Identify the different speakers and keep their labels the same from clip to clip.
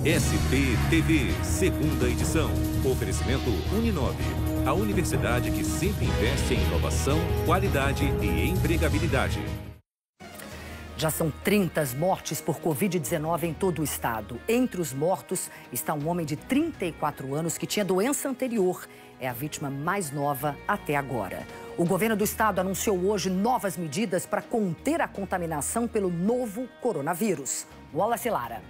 Speaker 1: SPTV, segunda edição. Oferecimento Uninove, a universidade que sempre investe em inovação, qualidade e empregabilidade.
Speaker 2: Já são 30 mortes por Covid-19 em todo o estado. Entre os mortos está um homem de 34 anos que tinha doença anterior. É a vítima mais nova até agora. O governo do estado anunciou hoje novas medidas para conter a contaminação pelo novo coronavírus. Wallace Lara.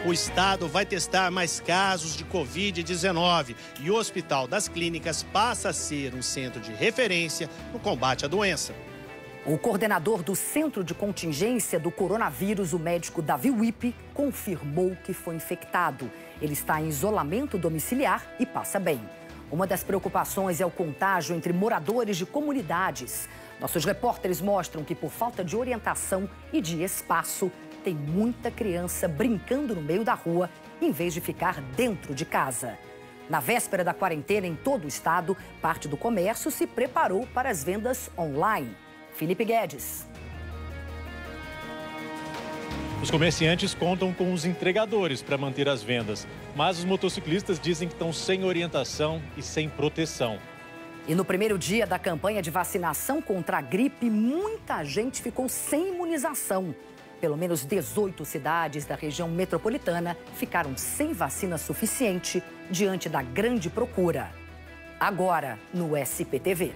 Speaker 3: O estado vai testar mais casos de Covid-19 e o Hospital das Clínicas passa a ser um centro de referência no combate à doença.
Speaker 2: O coordenador do Centro de Contingência do Coronavírus, o médico Davi Wippe, confirmou que foi infectado. Ele está em isolamento domiciliar e passa bem. Uma das preocupações é o contágio entre moradores de comunidades. Nossos repórteres mostram que, por falta de orientação e de espaço, tem muita criança brincando no meio da rua, em vez de ficar dentro de casa. Na véspera da quarentena em todo o estado, parte do comércio se preparou para as vendas online. Felipe Guedes.
Speaker 4: Os comerciantes contam com os entregadores para manter as vendas, mas os motociclistas dizem que estão sem orientação e sem proteção.
Speaker 2: E no primeiro dia da campanha de vacinação contra a gripe, muita gente ficou sem imunização. Pelo menos 18 cidades da região metropolitana ficaram sem vacina suficiente diante da grande procura. Agora, no SPTV.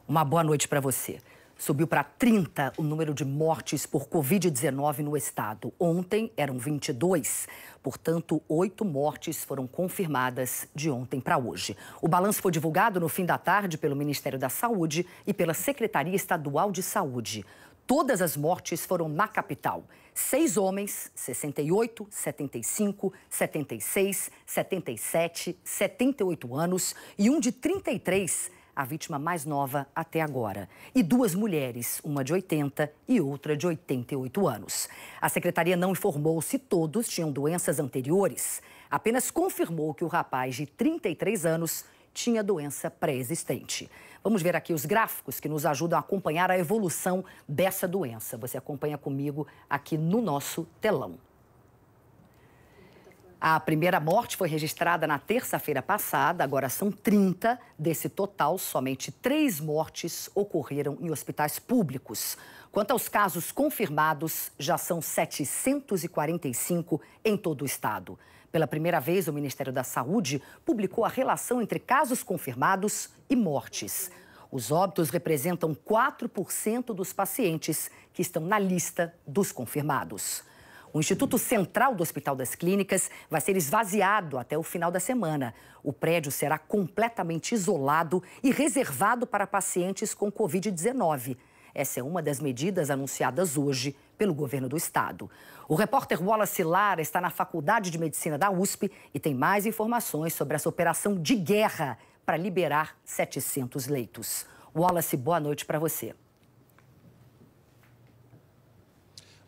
Speaker 2: Uma boa noite para você. Subiu para 30 o número de mortes por Covid-19 no estado. Ontem eram 22. Portanto, 8 mortes foram confirmadas de ontem para hoje. O balanço foi divulgado no fim da tarde pelo Ministério da Saúde e pela Secretaria Estadual de Saúde. Todas as mortes foram na capital. 6 homens, 68, 75, 76, 77, 78 anos e um de 33, a vítima mais nova até agora. E 2 mulheres, uma de 80 e outra de 88 anos. A secretaria não informou se todos tinham doenças anteriores. Apenas confirmou que o rapaz de 33 anos tinha doença pré-existente. Vamos ver aqui os gráficos que nos ajudam a acompanhar a evolução dessa doença. Você acompanha comigo aqui no nosso telão. A primeira morte foi registrada na terça-feira passada, agora são 30. Desse total, somente 3 mortes ocorreram em hospitais públicos. Quanto aos casos confirmados, já são 745 em todo o estado. Pela primeira vez, o Ministério da Saúde publicou a relação entre casos confirmados e mortes. Os óbitos representam 4% dos pacientes que estão na lista dos confirmados. O Instituto Central do Hospital das Clínicas vai ser esvaziado até o final da semana. O prédio será completamente isolado e reservado para pacientes com Covid-19. Essa é uma das medidas anunciadas hoje pelo governo do estado. O repórter Wallace Lara está na Faculdade de Medicina da USP e tem mais informações sobre essa operação de guerra para liberar 700 leitos. Wallace, boa noite para você.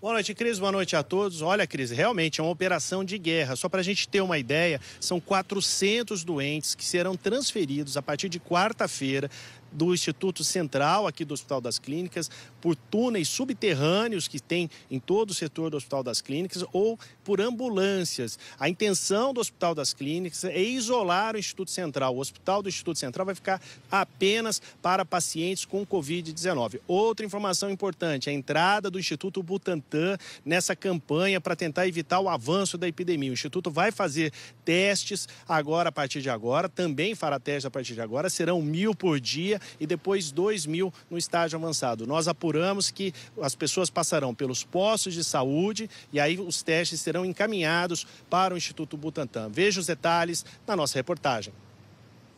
Speaker 3: Boa noite, Cris. Boa noite a todos. Olha, Cris, realmente é uma operação de guerra. Só para a gente ter uma ideia, são 400 doentes que serão transferidos a partir de quarta-feira do Instituto Central, aqui do Hospital das Clínicas, por túneis subterrâneos que tem em todo o setor do Hospital das Clínicas ou por ambulâncias. A intenção do Hospital das Clínicas é isolar o Instituto Central. O Hospital do Instituto Central vai ficar apenas para pacientes com Covid-19. Outra informação importante, a entrada do Instituto Butantan nessa campanha para tentar evitar o avanço da epidemia. O Instituto vai fazer testes agora, a partir de agora, também fará testes a partir de agora, serão 1.000 por dia e depois 2.000 no estágio avançado. Nós apuramos que as pessoas passarão pelos postos de saúde e aí os testes serão encaminhados para o Instituto Butantan. Veja os detalhes na nossa reportagem.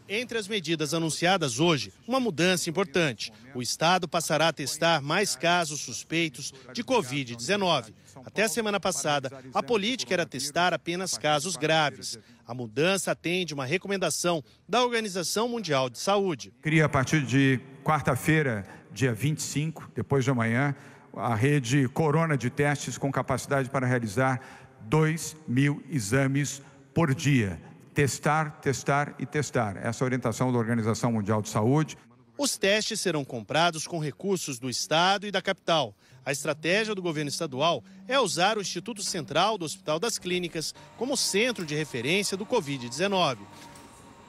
Speaker 3: Entre as medidas anunciadas hoje, uma mudança importante. O estado passará a testar mais casos suspeitos de Covid-19. Até a semana passada, a política era testar apenas casos graves. A mudança atende uma recomendação da Organização Mundial de Saúde.
Speaker 5: Cria a partir de quarta-feira, dia 25, depois de amanhã, a rede Corona de testes com capacidade para realizar 2.000 exames por dia. testar, testar e testar. Essa é a orientação da Organização Mundial de Saúde.
Speaker 3: Os testes serão comprados com recursos do Estado e da capital. A estratégia do governo estadual é usar o Instituto Central do Hospital das Clínicas como centro de referência do Covid-19.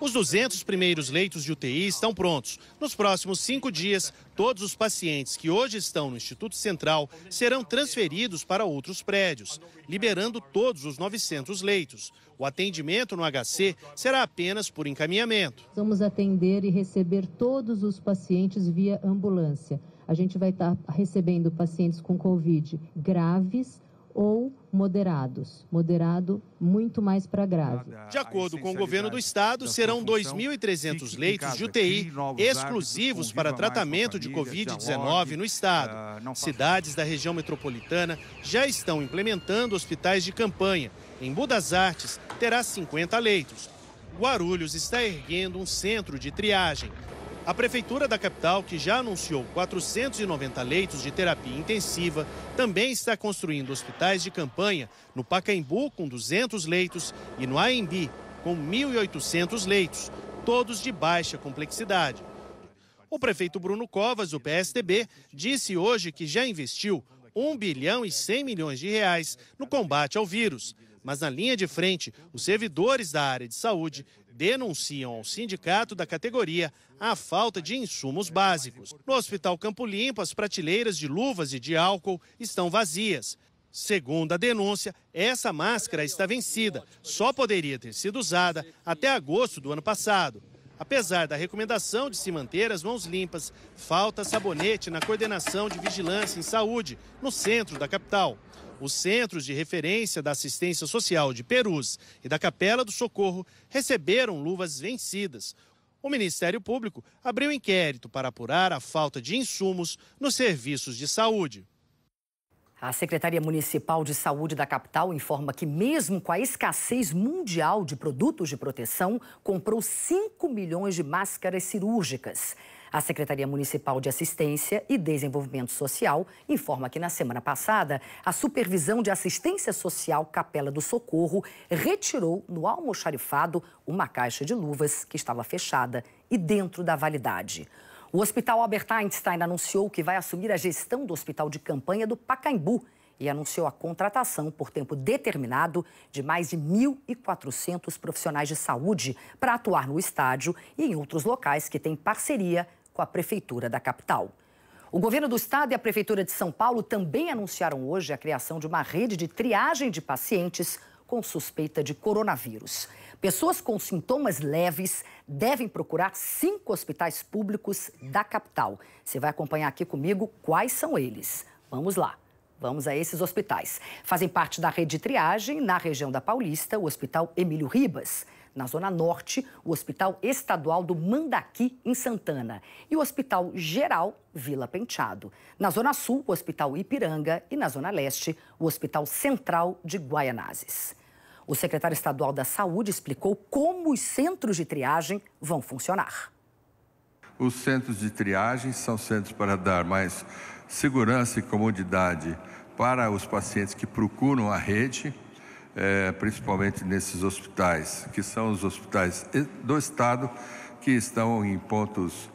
Speaker 3: Os 200 primeiros leitos de UTI estão prontos. Nos próximos 5 dias, todos os pacientes que hoje estão no Instituto Central serão transferidos para outros prédios, liberando todos os 900 leitos. O atendimento no HC será apenas por encaminhamento.
Speaker 6: Vamos atender e receber todos os pacientes via ambulância. A gente vai estar recebendo pacientes com Covid graves ou moderados. Moderado, muito mais para grave.
Speaker 3: De acordo com o governo do estado, serão 2.300 leitos de UTI exclusivos para tratamento de Covid-19 no estado. Cidades da região metropolitana já estão implementando hospitais de campanha. Em Budas Artes, terá 50 leitos. Guarulhos está erguendo um centro de triagem. A Prefeitura da capital, que já anunciou 490 leitos de terapia intensiva, também está construindo hospitais de campanha no Pacaembu, com 200 leitos, e no Anhembi, com 1.800 leitos, todos de baixa complexidade. O prefeito Bruno Covas, do PSDB, disse hoje que já investiu 1 bilhão e 100 milhões de reais no combate ao vírus. Mas na linha de frente, os servidores da área de saúde denunciam ao sindicato da categoria a falta de insumos básicos. No Hospital Campo Limpo, as prateleiras de luvas e de álcool estão vazias. Segundo a denúncia, essa máscara está vencida, só poderia ter sido usada até agosto do ano passado. Apesar da recomendação de se manter as mãos limpas, falta sabonete na coordenação de vigilância em saúde, no centro da capital. Os centros de referência da assistência social de Perus e da Capela do Socorro receberam luvas vencidas. O Ministério Público abriu inquérito para apurar a falta de insumos nos serviços de saúde.
Speaker 2: A Secretaria Municipal de Saúde da capital informa que, mesmo com a escassez mundial de produtos de proteção, comprou 5 milhões de máscaras cirúrgicas. A Secretaria Municipal de Assistência e Desenvolvimento Social informa que, na semana passada, a Supervisão de Assistência Social Capela do Socorro retirou no almoxarifado uma caixa de luvas que estava fechada e dentro da validade. O Hospital Albert Einstein anunciou que vai assumir a gestão do hospital de campanha do Pacaembu e anunciou a contratação por tempo determinado de mais de 1.400 profissionais de saúde para atuar no estádio e em outros locais que têm parceria com a Prefeitura da capital. O governo do estado e a Prefeitura de São Paulo também anunciaram hoje a criação de uma rede de triagem de pacientes com suspeita de coronavírus. Pessoas com sintomas leves devem procurar 5 hospitais públicos da capital. Você vai acompanhar aqui comigo quais são eles. Vamos lá. Vamos a esses hospitais. Fazem parte da rede de triagem, na região da Paulista, o Hospital Emílio Ribas. Na Zona Norte, o Hospital Estadual do Mandaqui, em Santana. E o Hospital Geral Vila Penteado. Na Zona Sul, o Hospital Ipiranga. E na Zona Leste, o Hospital Central de Guaianazes. O secretário estadual da Saúde explicou como os centros de triagem vão funcionar.
Speaker 7: Os centros de triagem são centros para dar mais segurança e comodidade para os pacientes que procuram a rede, principalmente nesses hospitais, que são os hospitais do estado, que estão em pontos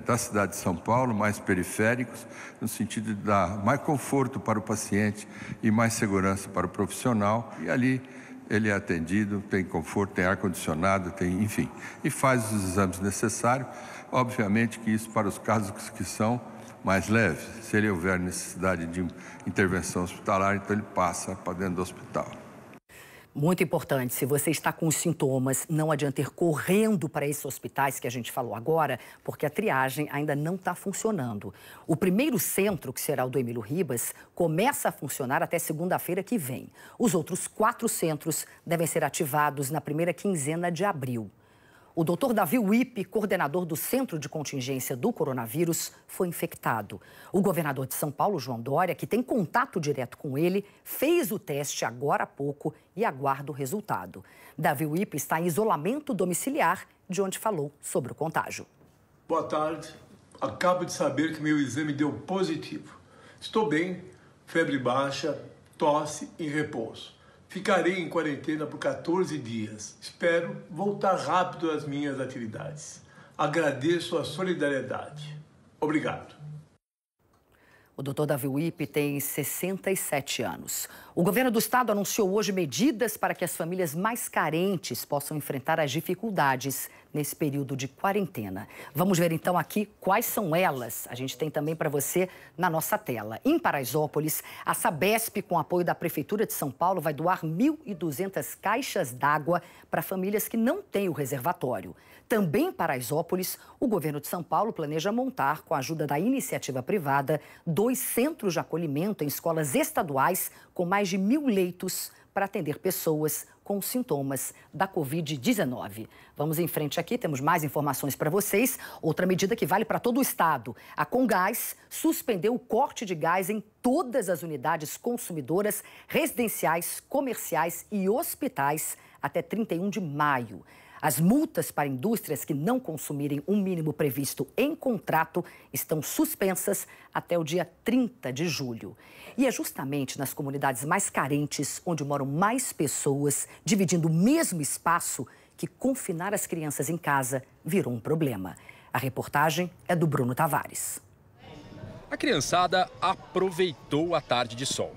Speaker 7: da cidade de São Paulo, mais periféricos, no sentido de dar mais conforto para o paciente e mais segurança para o profissional. E ali ele é atendido, tem conforto, tem ar-condicionado, enfim, e faz os exames necessários. Obviamente que isso para os casos que são mais leves. Se ele houver necessidade de intervenção hospitalar, então ele passa para dentro do hospital.
Speaker 2: Muito importante, se você está com os sintomas, não adianta ir correndo para esses hospitais que a gente falou agora, porque a triagem ainda não está funcionando. O primeiro centro, que será o do Emílio Ribas, começa a funcionar até segunda-feira que vem. Os outros 4 centros devem ser ativados na primeira quinzena de abril. O Dr. Davi Wippe, coordenador do Centro de Contingência do Coronavírus, foi infectado. O governador de São Paulo, João Dória, que tem contato direto com ele, fez o teste agora há pouco e aguarda o resultado. Davi Wippe está em isolamento domiciliar, de onde falou sobre o contágio.
Speaker 8: Boa tarde. Acabo de saber que meu exame deu positivo. Estou bem, febre baixa, tosse e repouso. Ficarei em quarentena por 14 dias. Espero voltar rápido às minhas atividades. Agradeço a solidariedade. Obrigado.
Speaker 2: O doutor Davi Wippe tem 67 anos. O governo do estado anunciou hoje medidas para que as famílias mais carentes possam enfrentar as dificuldades nesse período de quarentena. Vamos ver então aqui quais são elas. A gente tem também para você na nossa tela. Em Paraisópolis, a Sabesp, com apoio da Prefeitura de São Paulo, vai doar 1.200 caixas d'água para famílias que não têm o reservatório. Também em Paraisópolis, o governo de São Paulo planeja montar, com a ajuda da iniciativa privada, 2 centros de acolhimento em escolas estaduais com mais de 1.000 leitos para atender pessoas com sintomas da Covid-19. Vamos em frente aqui, temos mais informações para vocês. Outra medida que vale para todo o estado. A Comgás suspendeu o corte de gás em todas as unidades consumidoras, residenciais, comerciais e hospitais até 31 de maio. As multas para indústrias que não consumirem o mínimo previsto em contrato estão suspensas até o dia 30 de julho. E é justamente nas comunidades mais carentes, onde moram mais pessoas, dividindo o mesmo espaço, que confinar as crianças em casa virou um problema. A reportagem é do Bruno Tavares.
Speaker 9: A criançada aproveitou a tarde de sol.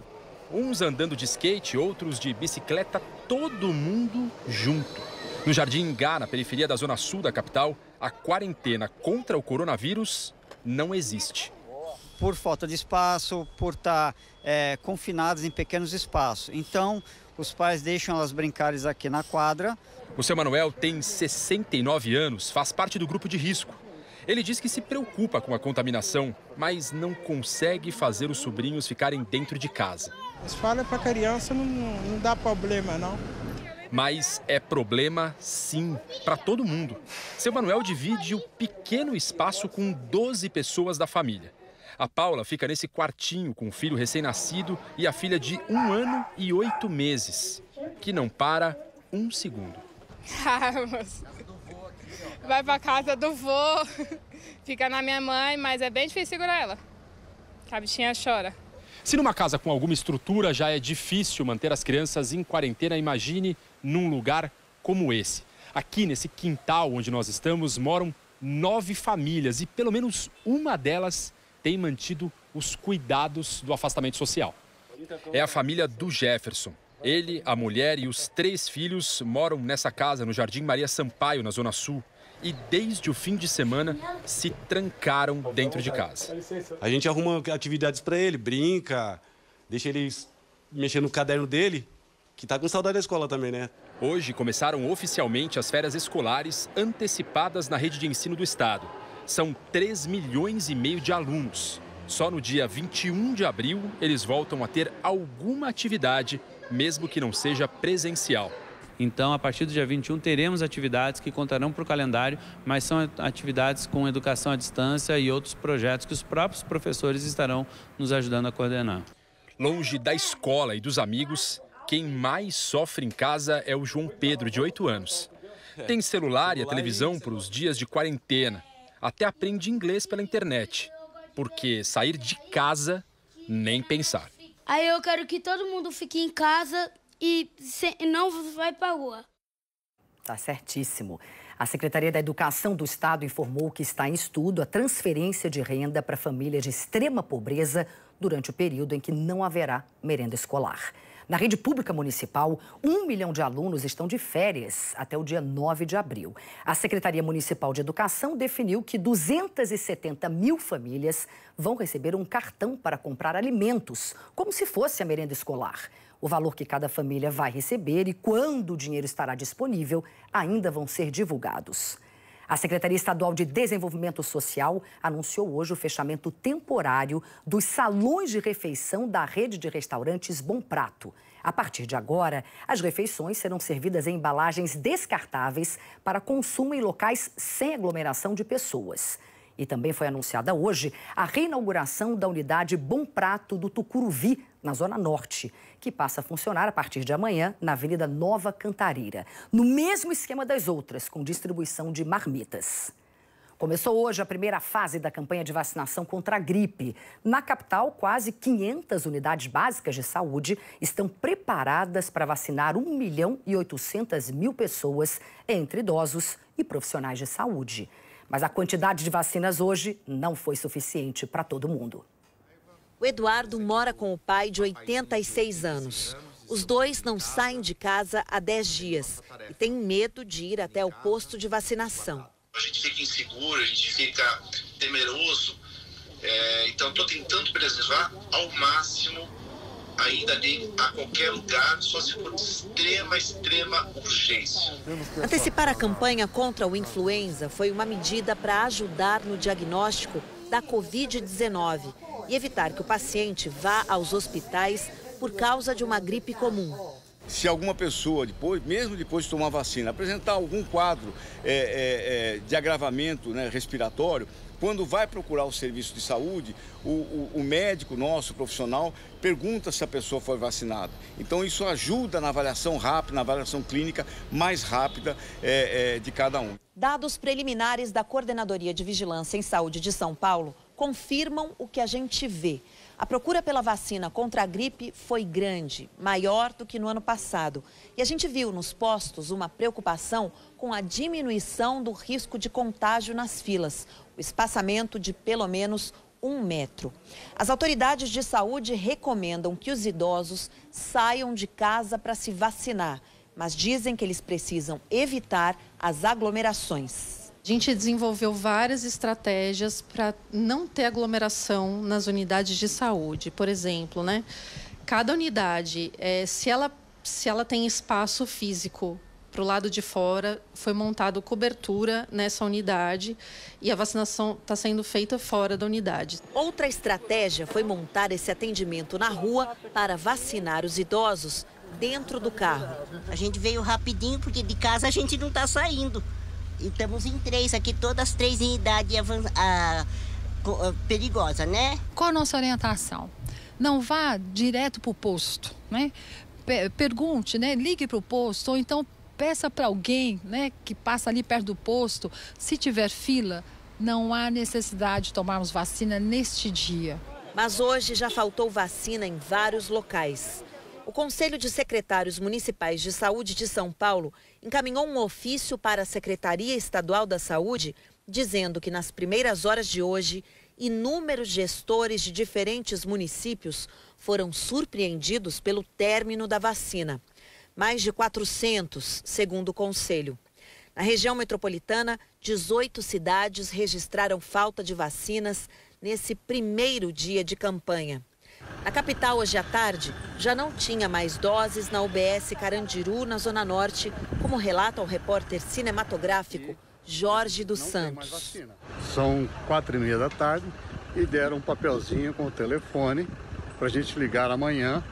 Speaker 9: Uns andando de skate, outros de bicicleta, todo mundo junto. No Jardim Ingá, na periferia da zona sul da capital, a quarentena contra o coronavírus não existe.
Speaker 10: Por falta de espaço, por estar confinados em pequenos espaços. Então, os pais deixam elas brincarem aqui na quadra.
Speaker 9: O seu Manuel tem 69 anos, faz parte do grupo de risco. Ele diz que se preocupa com a contaminação, mas não consegue fazer os sobrinhos ficarem dentro de casa.
Speaker 11: Mas fala para criança, não dá problema, não.
Speaker 9: Mas é problema, sim, para todo mundo. Seu Manuel divide o pequeno espaço com 12 pessoas da família. A Paula fica nesse quartinho com o filho recém-nascido e a filha de 1 ano e 8 meses, que não para um segundo.
Speaker 12: Vai para casa do vô, fica na minha mãe, mas é bem difícil segurar ela, que a bichinha chora.
Speaker 9: Se numa casa com alguma estrutura já é difícil manter as crianças em quarentena, imagine num lugar como esse. Aqui nesse quintal onde nós estamos moram 9 famílias e pelo menos uma delas tem mantido os cuidados do afastamento social. É a família do Jefferson. Ele, a mulher e os 3 filhos moram nessa casa no Jardim Maria Sampaio, na Zona Sul. E desde o fim de semana se trancaram dentro de casa.
Speaker 13: A gente arruma atividades para ele, brinca, deixa ele mexer no caderno dele, que tá com saudade da escola também, né?
Speaker 9: Hoje começaram oficialmente as férias escolares antecipadas na rede de ensino do estado. São 3,5 milhões de alunos. Só no dia 21 de abril eles voltam a ter alguma atividade, mesmo que não seja presencial.
Speaker 14: Então, a partir do dia 21, teremos atividades que contarão para o calendário, mas são atividades com educação à distância e outros projetos que os próprios professores estarão nos ajudando a coordenar.
Speaker 9: Longe da escola e dos amigos, quem mais sofre em casa é o João Pedro, de 8 anos. Tem celular e a televisão para os dias de quarentena. Até aprende inglês pela internet, porque sair de casa, nem pensar.
Speaker 15: Aí eu quero que todo mundo fique em casa e não vai para a rua.
Speaker 2: Tá certíssimo. A Secretaria da Educação do Estado informou que está em estudo a transferência de renda para famílias de extrema pobreza durante o período em que não haverá merenda escolar. Na rede pública municipal, 1 milhão de alunos estão de férias até o dia 9 de abril. A Secretaria Municipal de Educação definiu que 270 mil famílias vão receber um cartão para comprar alimentos, como se fosse a merenda escolar. O valor que cada família vai receber e quando o dinheiro estará disponível ainda vão ser divulgados. A Secretaria Estadual de Desenvolvimento Social anunciou hoje o fechamento temporário dos salões de refeição da rede de restaurantes Bom Prato. A partir de agora, as refeições serão servidas em embalagens descartáveis para consumo em locais sem aglomeração de pessoas. E também foi anunciada hoje a reinauguração da unidade Bom Prato do Tucuruvi, na Zona Norte, que passa a funcionar a partir de amanhã na Avenida Nova Cantareira, no mesmo esquema das outras, com distribuição de marmitas. Começou hoje a primeira fase da campanha de vacinação contra a gripe. Na capital, quase 500 unidades básicas de saúde estão preparadas para vacinar 1.800.000 pessoas, entre idosos e profissionais de saúde. Mas a quantidade de vacinas hoje não foi suficiente para todo mundo.
Speaker 16: O Eduardo mora com o pai de 86 anos. Os dois não saem de casa há 10 dias e têm medo de ir até o posto de vacinação.
Speaker 17: A gente fica inseguro, a gente fica temeroso, então estou tentando preservar ao máximo a ida dele a qualquer lugar, só se for de extrema urgência.
Speaker 16: Antecipar a campanha contra o influenza foi uma medida para ajudar no diagnóstico da Covid-19 e evitar que o paciente vá aos hospitais por causa de uma gripe comum.
Speaker 18: Se alguma pessoa, mesmo depois de tomar vacina, apresentar algum quadro de agravamento, né, respiratório, quando vai procurar o serviço de saúde, o médico nosso, profissional, pergunta se a pessoa foi vacinada. Então isso ajuda na avaliação rápida, na avaliação clínica mais rápida de cada um.
Speaker 16: Dados preliminares da Coordenadoria de Vigilância em Saúde de São Paulo confirmam o que a gente vê. A procura pela vacina contra a gripe foi grande, maior do que no ano passado. E a gente viu nos postos uma preocupação com a diminuição do risco de contágio nas filas, o espaçamento de pelo menos 1 metro. As autoridades de saúde recomendam que os idosos saiam de casa para se vacinar, mas dizem que eles precisam evitar as aglomerações.
Speaker 19: A gente desenvolveu várias estratégias para não ter aglomeração nas unidades de saúde. Por exemplo, né? Cada unidade, se ela tem espaço físico para o lado de fora, foi montado cobertura nessa unidade e a vacinação está sendo feita fora da unidade.
Speaker 16: Outra estratégia foi montar esse atendimento na rua para vacinar os idosos dentro do carro.
Speaker 20: A gente veio rapidinho porque de casa a gente não está saindo. E estamos em 3 aqui, todas 3 em idade perigosa, né?
Speaker 21: Qual a nossa orientação? Não vá direto para o posto, né? Pergunte, né? Ligue para o posto ou então peça para alguém, né, que passa ali perto do posto. Se tiver fila, não há necessidade de tomarmos vacina neste dia.
Speaker 16: Mas hoje já faltou vacina em vários locais. O Conselho de Secretários Municipais de Saúde de São Paulo encaminhou um ofício para a Secretaria Estadual da Saúde, dizendo que nas primeiras horas de hoje, inúmeros gestores de diferentes municípios foram surpreendidos pelo término da vacina. Mais de 400, segundo o Conselho. Na região metropolitana, 18 cidades registraram falta de vacinas nesse primeiro dia de campanha. Na capital, hoje à tarde, já não tinha mais doses na UBS Carandiru, na Zona Norte, como relata o repórter cinematográfico Jorge dos Santos.
Speaker 22: São 4h30 da tarde e deram um papelzinho com o telefone para a gente ligar amanhã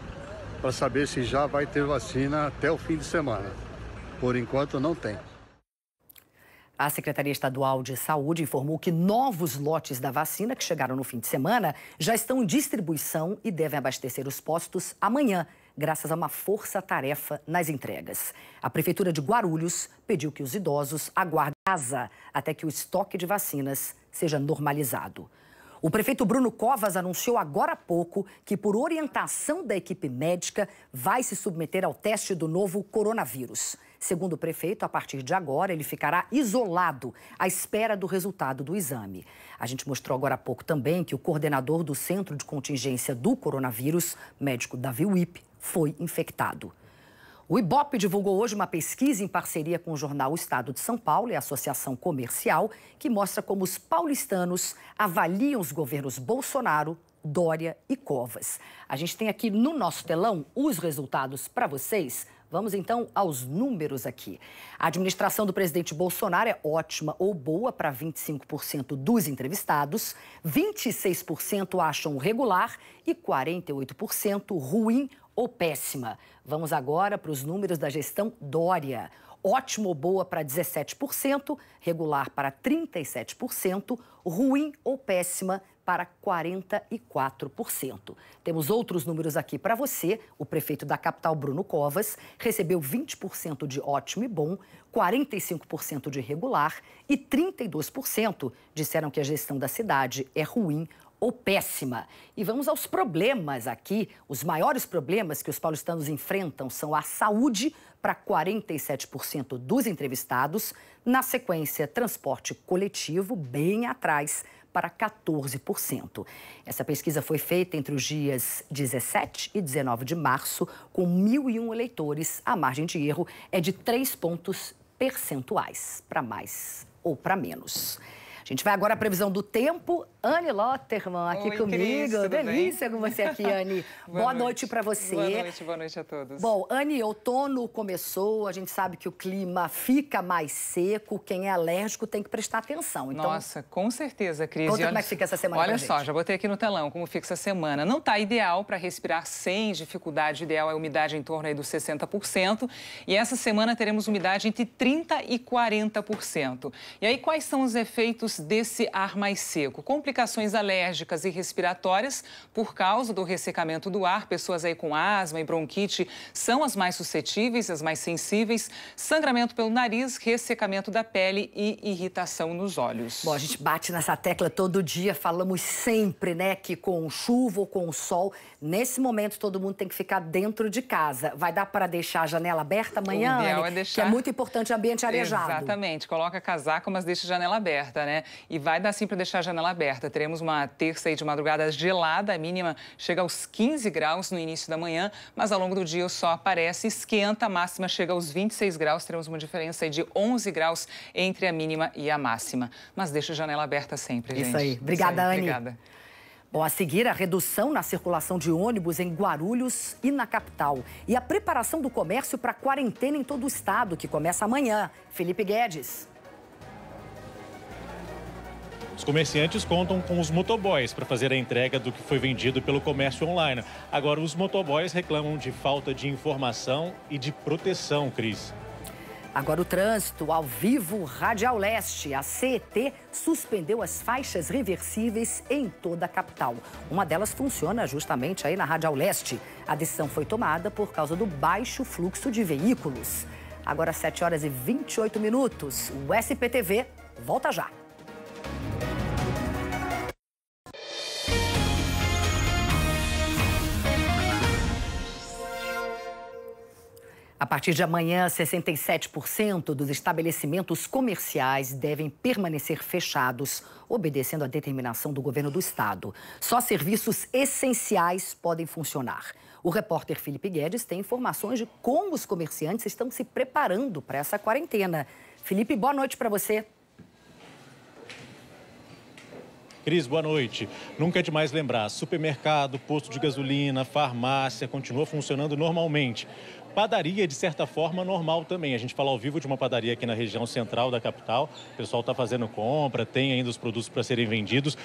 Speaker 22: para saber se já vai ter vacina até o fim de semana. Por enquanto, não tem.
Speaker 2: A Secretaria Estadual de Saúde informou que novos lotes da vacina que chegaram no fim de semana já estão em distribuição e devem abastecer os postos amanhã, graças a uma força-tarefa nas entregas. A Prefeitura de Guarulhos pediu que os idosos aguardem em casa até que o estoque de vacinas seja normalizado. O prefeito Bruno Covas anunciou agora há pouco que, por orientação da equipe médica, vai se submeter ao teste do novo coronavírus. Segundo o prefeito, a partir de agora, ele ficará isolado à espera do resultado do exame. A gente mostrou agora há pouco também que o coordenador do Centro de Contingência do Coronavírus, médico Davi Wipp, foi infectado. O IBOP divulgou hoje uma pesquisa em parceria com o jornal Estado de São Paulo e a Associação Comercial, que mostra como os paulistanos avaliam os governos Bolsonaro, Dória e Covas. A gente tem aqui no nosso telão os resultados para vocês. Vamos então aos números aqui. A administração do presidente Bolsonaro é ótima ou boa para 25% dos entrevistados, 26% acham regular e 48% ruim ou péssima. Vamos agora para os números da gestão Dória. Ótimo ou boa para 17%, regular para 37%, ruim ou péssima para 44%. Temos outros números aqui para você. O prefeito da capital, Bruno Covas, recebeu 20% de ótimo e bom, 45% de regular e 32% disseram que a gestão da cidade é ruim ou péssima. E vamos aos problemas aqui. Os maiores problemas que os paulistanos enfrentam são a saúde, para 47% dos entrevistados. Na sequência, transporte coletivo, bem atrás, para 14%. Essa pesquisa foi feita entre os dias 17 e 19 de março, com 1.001 eleitores. A margem de erro é de 3 pontos percentuais, para mais ou para menos. A gente vai agora à previsão do tempo. Anne Lotterman aqui comigo. Cris, delícia com você aqui, Anne. Boa noite para você.
Speaker 1: Boa noite a todos.
Speaker 2: Bom, Anne, outono começou, a gente sabe que o clima fica mais seco, quem é alérgico tem que prestar atenção. Então,
Speaker 1: nossa, com certeza, Cris.
Speaker 2: Conta como é que fica essa semana.
Speaker 1: Olha só, já botei aqui no telão como fica essa semana. Não está ideal para respirar sem dificuldade, o ideal é a umidade em torno aí dos 60%. E essa semana teremos umidade entre 30% e 40%. E aí, quais são os efeitos desse ar mais seco? Complicações alérgicas e respiratórias por causa do ressecamento do ar. Pessoas aí com asma e bronquite são as mais suscetíveis, as mais sensíveis. Sangramento pelo nariz, ressecamento da pele e irritação nos olhos.
Speaker 2: Bom, a gente bate nessa tecla todo dia, falamos sempre, né, que com chuva ou com sol, nesse momento todo mundo tem que ficar dentro de casa. Vai dar para deixar a janela aberta amanhã, Anne, que é muito importante o ambiente arejado.
Speaker 1: Exatamente, coloca casaco, mas deixa a janela aberta, né? E vai dar sim para deixar a janela aberta. Teremos uma terça aí de madrugada gelada, a mínima chega aos 15 graus no início da manhã, mas ao longo do dia o sol aparece, esquenta, a máxima chega aos 26 graus, teremos uma diferença aí de 11 graus entre a mínima e a máxima. Mas deixa a janela aberta sempre, gente.
Speaker 2: Isso aí. Obrigada, Anne.
Speaker 1: Obrigada.
Speaker 2: Bom, a seguir, a redução na circulação de ônibus em Guarulhos e na capital. E a preparação do comércio para a quarentena em todo o estado, que começa amanhã. Felipe Guedes.
Speaker 4: Os comerciantes contam com os motoboys para fazer a entrega do que foi vendido pelo comércio online. Agora, os motoboys reclamam de falta de informação e de proteção, Cris.
Speaker 2: Agora o trânsito ao vivo, Radial Leste. A CET suspendeu as faixas reversíveis em toda a capital. Uma delas funciona justamente aí na Radial Leste. A decisão foi tomada por causa do baixo fluxo de veículos. Agora 7 horas e 28 minutos. O SPTV volta já. A partir de amanhã, 67% dos estabelecimentos comerciais devem permanecer fechados, obedecendo à determinação do governo do estado. Só serviços essenciais podem funcionar. O repórter Felipe Guedes tem informações de como os comerciantes estão se preparando para essa quarentena. Felipe, boa noite para você.
Speaker 4: Cris, boa noite. Nunca é demais lembrar, supermercado, posto de gasolina, farmácia, continua funcionando normalmente. Padaria, de certa forma, normal também. A gente fala ao vivo de uma padaria aqui na região central da capital. O pessoal está fazendo compra, tem ainda os produtos para serem vendidos.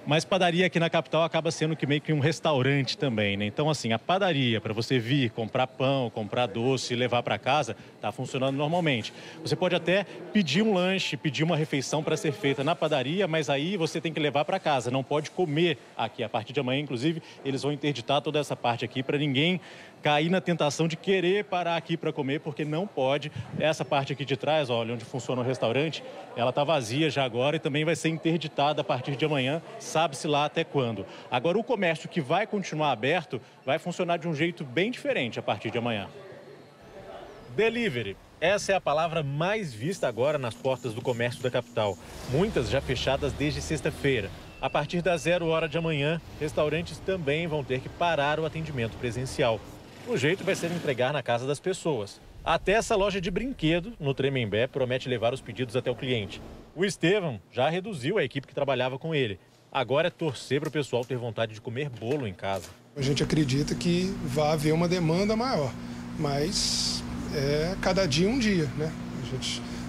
Speaker 4: Mas padaria aqui na capital acaba sendo que meio que um restaurante também, né? Então, assim, a padaria, para você vir, comprar pão, comprar doce e levar para casa, está funcionando normalmente. Você pode até pedir um lanche, pedir uma refeição para ser feita na padaria, mas aí você tem que levar para casa, não pode comer aqui. A partir de amanhã, inclusive, eles vão interditar toda essa parte aqui para ninguém cair na tentação de querer parar aqui para comer, porque não pode. Essa parte aqui de trás, olha, onde funciona o restaurante, ela está vazia já agora e também vai ser interditada a partir de amanhã, sabe-se lá até quando. Agora, o comércio que vai continuar aberto vai funcionar de um jeito bem diferente a partir de amanhã. Delivery. Essa é a palavra mais vista agora nas portas do comércio da capital. Muitas já fechadas desde sexta-feira. A partir das 0 hora de amanhã, restaurantes também vão ter que parar o atendimento presencial. O jeito vai ser entregar na casa das pessoas. Até essa loja de brinquedo, no Tremembé, promete levar os pedidos até o cliente. O Estevão já reduziu a equipe que trabalhava com ele. Agora é torcer para o pessoal ter vontade de comer bolo em casa.
Speaker 23: A gente acredita que vai haver uma demanda maior, mas é cada dia um dia, né?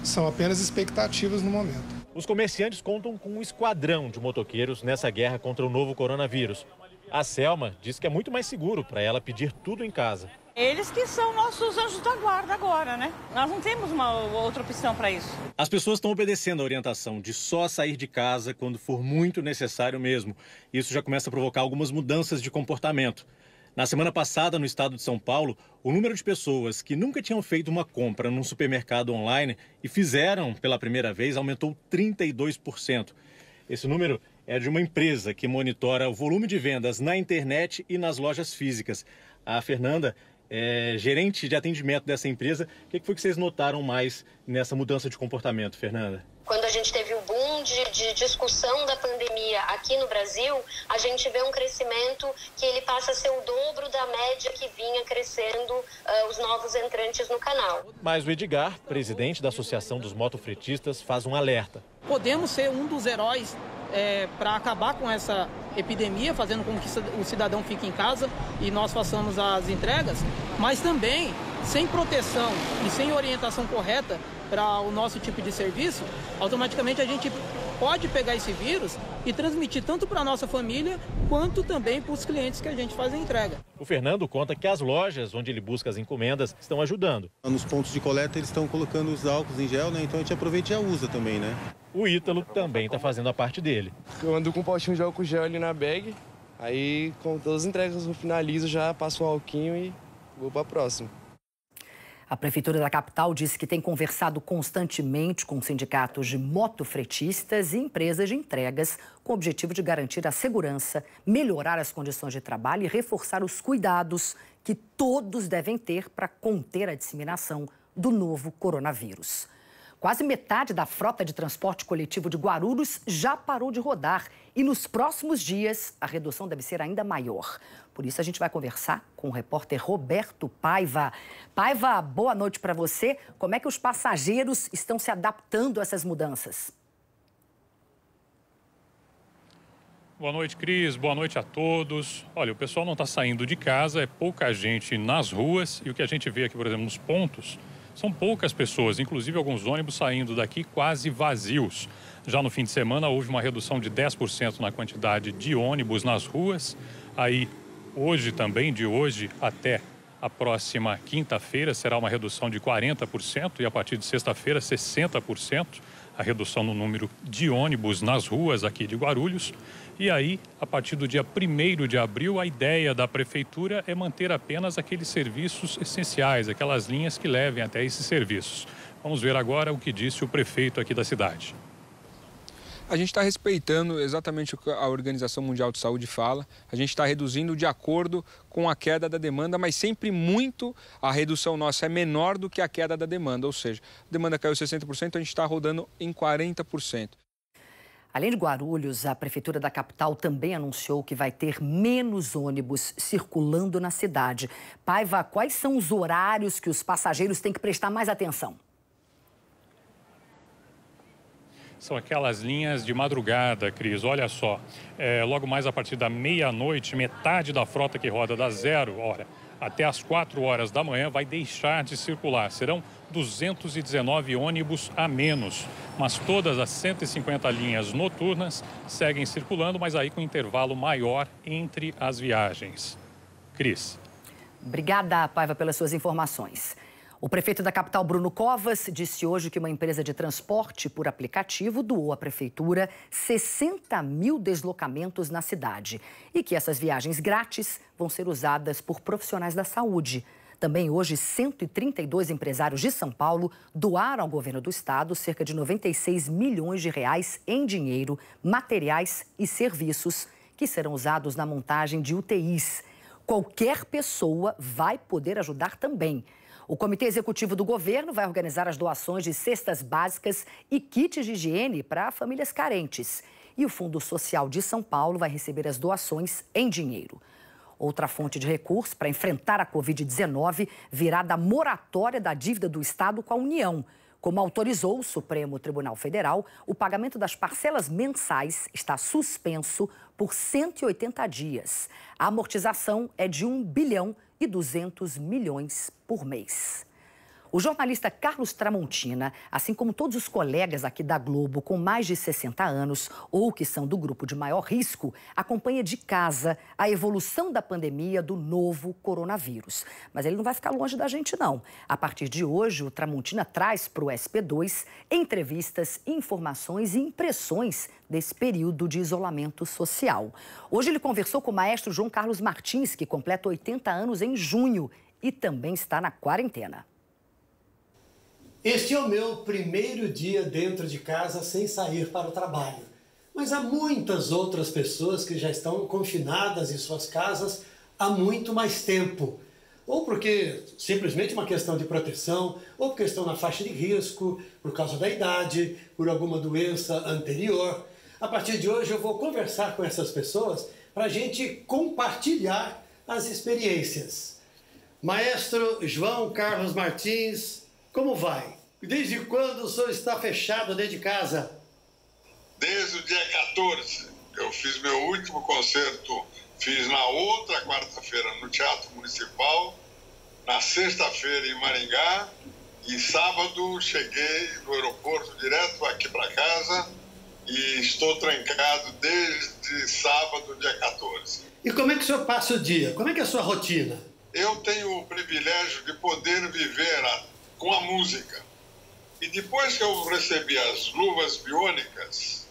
Speaker 23: São apenas expectativas no momento.
Speaker 4: Os comerciantes contam com um esquadrão de motoqueiros nessa guerra contra o novo coronavírus. A Selma diz que é muito mais seguro para ela pedir tudo em casa.
Speaker 3: Eles que são nossos anjos da guarda agora, né? Nós não temos uma outra opção para isso.
Speaker 4: As pessoas estão obedecendo a orientação de só sair de casa quando for muito necessário mesmo. Isso já começa a provocar algumas mudanças de comportamento. Na semana passada, no estado de São Paulo, o número de pessoas que nunca tinham feito uma compra num supermercado online e fizeram pela primeira vez aumentou 32%. Esse número é de uma empresa que monitora o volume de vendas na internet e nas lojas físicas. A Fernanda é gerente de atendimento dessa empresa. O que foi que vocês notaram mais nessa mudança de comportamento, Fernanda?
Speaker 5: Quando a gente teve o boom de discussão da pandemia aqui no Brasil, a gente vê um crescimento que ele passa a ser o dobro da média que vinha crescendo os novos entrantes no canal.
Speaker 4: Mas o Edgar, presidente da Associação dos Motofretistas, faz um alerta.
Speaker 6: Podemos ser um dos heróis para acabar com essa epidemia, fazendo com que o cidadão fique em casa e nós façamos as entregas, mas também sem proteção e sem orientação correta para o nosso tipo de serviço, automaticamente a gente pode pegar esse vírus e transmitir tanto para a nossa família quanto também para os clientes que a gente faz a entrega.
Speaker 4: O Fernando conta que as lojas onde ele busca as encomendas estão ajudando.
Speaker 24: Nos pontos de coleta eles estão colocando os álcools em gel, né? Então a gente aproveita e já usa também, né?
Speaker 4: O Ítalo também está fazendo a parte dele.
Speaker 25: Eu ando com um potinho de álcool gel ali na bag, aí com todas as entregas eu finalizo, já passo o alquinho e vou para a próxima.
Speaker 2: A Prefeitura da capital disse que tem conversado constantemente com sindicatos de motofretistas e empresas de entregas com o objetivo de garantir a segurança, melhorar as condições de trabalho e reforçar os cuidados que todos devem ter para conter a disseminação do novo coronavírus. Quase metade da frota de transporte coletivo de Guarulhos já parou de rodar e nos próximos dias a redução deve ser ainda maior. Por isso a gente vai conversar com o repórter Roberto Paiva. Paiva, boa noite para você. Como é que os passageiros estão se adaptando a essas mudanças?
Speaker 26: Boa noite, Cris. Boa noite a todos. Olha, o pessoal não está saindo de casa, é pouca gente nas ruas e o que a gente vê aqui, por exemplo, nos pontos, são poucas pessoas, inclusive alguns ônibus saindo daqui quase vazios. Já no fim de semana houve uma redução de 10% na quantidade de ônibus nas ruas. Aí, hoje também, de hoje até a próxima quinta-feira, será uma redução de 40% e a partir de sexta-feira, 60% a redução no número de ônibus nas ruas aqui de Guarulhos. E aí, a partir do dia 1º de abril, a ideia da Prefeitura é manter apenas aqueles serviços essenciais, aquelas linhas que levem até esses serviços. Vamos ver agora o que disse o prefeito aqui da cidade.
Speaker 27: A gente está respeitando exatamente o que a Organização Mundial de Saúde fala. A gente está reduzindo de acordo com a queda da demanda, mas sempre muito a redução nossa é menor do que a queda da demanda. Ou seja, a demanda caiu 60%, a gente está rodando em 40%.
Speaker 2: Além de Guarulhos, a Prefeitura da capital também anunciou que vai ter menos ônibus circulando na cidade. Paiva, quais são os horários que os passageiros têm que prestar mais atenção?
Speaker 26: São aquelas linhas de madrugada, Cris. Olha só, logo mais a partir da meia-noite, metade da frota que roda da 0 hora até as 4 horas da manhã vai deixar de circular. Serão 219 ônibus a menos, mas todas as 150 linhas noturnas seguem circulando, mas aí com intervalo maior entre as viagens. Cris.
Speaker 2: Obrigada, Paiva, pelas suas informações. O prefeito da capital, Bruno Covas, disse hoje que uma empresa de transporte por aplicativo doou à prefeitura 60 mil deslocamentos na cidade e que essas viagens grátis vão ser usadas por profissionais da saúde. Também hoje, 132 empresários de São Paulo doaram ao governo do estado cerca de 96 milhões de reais em dinheiro, materiais e serviços que serão usados na montagem de UTIs. Qualquer pessoa vai poder ajudar também. O Comitê Executivo do Governo vai organizar as doações de cestas básicas e kits de higiene para famílias carentes. E o Fundo Social de São Paulo vai receber as doações em dinheiro. Outra fonte de recursos para enfrentar a Covid-19 virá da moratória da dívida do Estado com a União. Como autorizou o Supremo Tribunal Federal, o pagamento das parcelas mensais está suspenso por 180 dias. A amortização é de 1 bilhão e 200 milhões por mês. O jornalista Carlos Tramontina, assim como todos os colegas aqui da Globo com mais de 60 anos ou que são do grupo de maior risco, acompanha de casa a evolução da pandemia do novo coronavírus. Mas ele não vai ficar longe da gente, não. A partir de hoje, o Tramontina traz para o SP2 entrevistas, informações e impressões desse período de isolamento social. Hoje ele conversou com o maestro João Carlos Martins, que completa 80 anos em junho e também está na quarentena.
Speaker 7: Este é o meu primeiro dia dentro de casa sem sair para o trabalho. Mas há muitas outras pessoas que já estão confinadas em suas casas há muito mais tempo. Ou porque simplesmente uma questão de proteção, ou porque estão na faixa de risco, por causa da idade, por alguma doença anterior. A partir de hoje eu vou conversar com essas pessoas para a gente compartilhar as experiências. Maestro João Carlos Martins, como vai? Desde quando o senhor está fechado dentro de casa?
Speaker 8: Desde o dia 14. Eu fiz meu último concerto, fiz na outra quarta-feira no Teatro Municipal, na sexta-feira em Maringá, e sábado cheguei no aeroporto direto aqui para casa e estou trancado desde sábado, dia 14.
Speaker 7: E como é que o senhor passa o dia? Como é que é a sua rotina?
Speaker 8: Eu tenho o privilégio de poder viver com a música. E depois que eu recebi as luvas biônicas,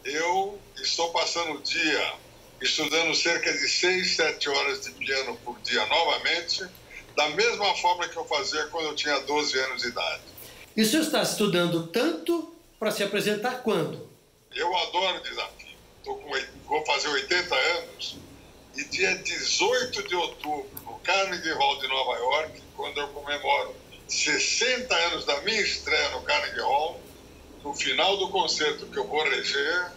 Speaker 8: eu estou passando o dia estudando cerca de 6, 7 horas de piano por dia novamente, da mesma forma que eu fazia quando eu tinha 12 anos de idade.
Speaker 7: E o senhor está estudando tanto para se apresentar quando?
Speaker 8: Eu adoro desafio. Vou fazer 80 anos e dia 18 de outubro, no Carnegie Hall de Nova York, quando eu comemoro 60 anos da minha estreia no Carnegie Hall, no final do concerto que eu vou reger,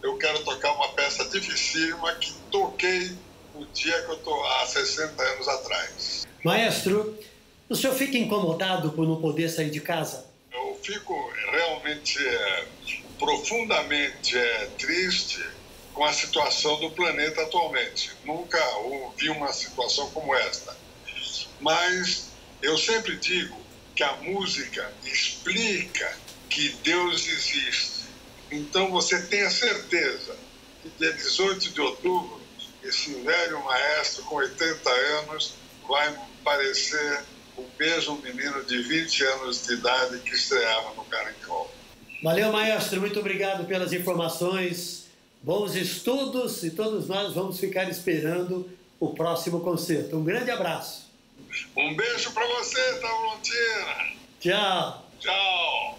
Speaker 8: eu quero tocar uma peça dificílima que toquei o dia que eu estou há 60 anos atrás.
Speaker 7: Maestro, o senhor fica incomodado por não poder sair de casa?
Speaker 8: Eu fico realmente profundamente triste com a situação do planeta atualmente. Nunca ouvi uma situação como esta. Mas eu sempre digo que a música explica que Deus existe. Então você tenha certeza que dia 18 de outubro, esse velho maestro com 80 anos vai parecer o mesmo menino de 20 anos de idade que estreava no Carnegie Hall.
Speaker 7: Valeu, maestro. Muito obrigado pelas informações. Bons estudos e todos nós vamos ficar esperando o próximo concerto. Um grande abraço.
Speaker 8: Um beijo para você, Tramontina.
Speaker 7: Tchau.
Speaker 8: Tchau.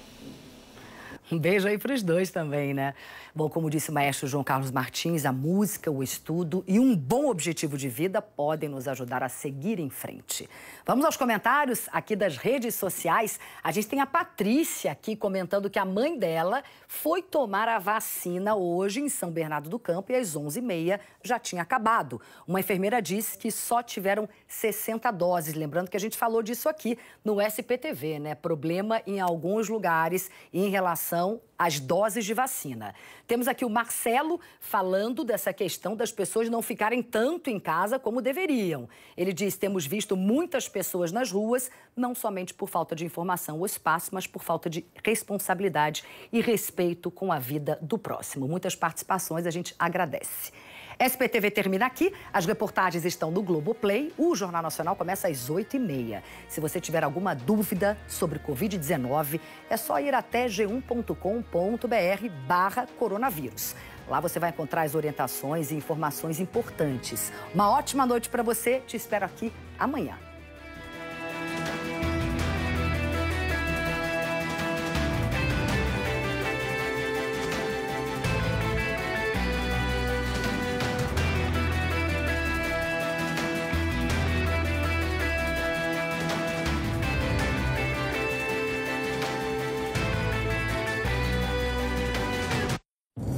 Speaker 2: Um beijo aí para os dois também, né? Bom, como disse o maestro João Carlos Martins, a música, o estudo e um bom objetivo de vida podem nos ajudar a seguir em frente. Vamos aos comentários aqui das redes sociais. A gente tem a Patrícia aqui comentando que a mãe dela foi tomar a vacina hoje em São Bernardo do Campo e às 11h30 já tinha acabado. Uma enfermeira disse que só tiveram 60 doses. Lembrando que a gente falou disso aqui no SPTV, né? Problema em alguns lugares em relação às doses de vacina. Temos aqui o Marcelo falando dessa questão das pessoas não ficarem tanto em casa como deveriam. Ele diz: temos visto muitas pessoas nas ruas, não somente por falta de informação ou espaço, mas por falta de responsabilidade e respeito com a vida do próximo. Muitas participações, a gente agradece. SPTV termina aqui, as reportagens estão no Globoplay, o Jornal Nacional começa às 8h30. Se você tiver alguma dúvida sobre Covid-19, é só ir até g1.com.br/coronavírus. Lá você vai encontrar as orientações e informações importantes. Uma ótima noite para você, te espero aqui amanhã.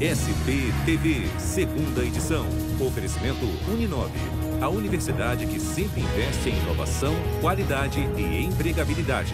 Speaker 10: SPTV, segunda edição. Oferecimento Uninove, a universidade que sempre investe em inovação, qualidade e empregabilidade.